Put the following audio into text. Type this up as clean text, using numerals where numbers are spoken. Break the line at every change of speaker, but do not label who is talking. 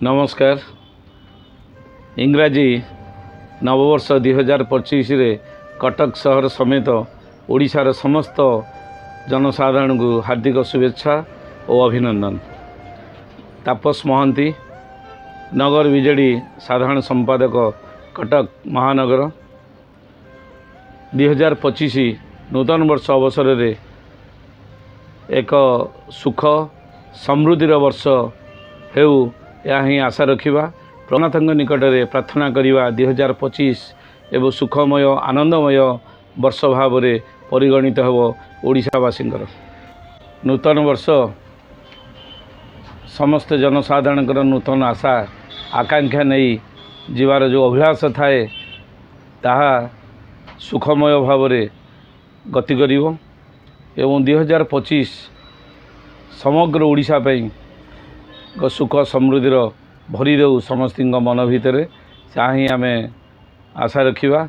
नमस्कार। इंग्राजी नववर्ष 2025 रे कटक सहर समेत ओडिशार समस्त जनसाधारण को हार्दिक शुभेच्छा और अभिनंदन। तापस महांती, नगर बीजेडी साधारण संपादक, कटक महानगर। 2025 नूतन वर्ष अवसर रे एक सुख समृद्धिर वर्ष हेउ या ही आशा रखिबा। प्रभुनाथ निकट में प्रार्थना करिबा 2025 एवं सुखमय आनंदमय वर्ष भाव में परिगणित हो ओडिशावासी। नूतन वर्ष समस्त जनसाधारण नूतन आशा आकांक्षा नहीं जीवार जो अभिलाष थाए ताहा सुखमय भाव में गति करिवो एवं 2025 समग्र ओडिशा पई सुख समृद्धिर भरी देउ समस्त मन भितर चाहे आम आशा रखिबा।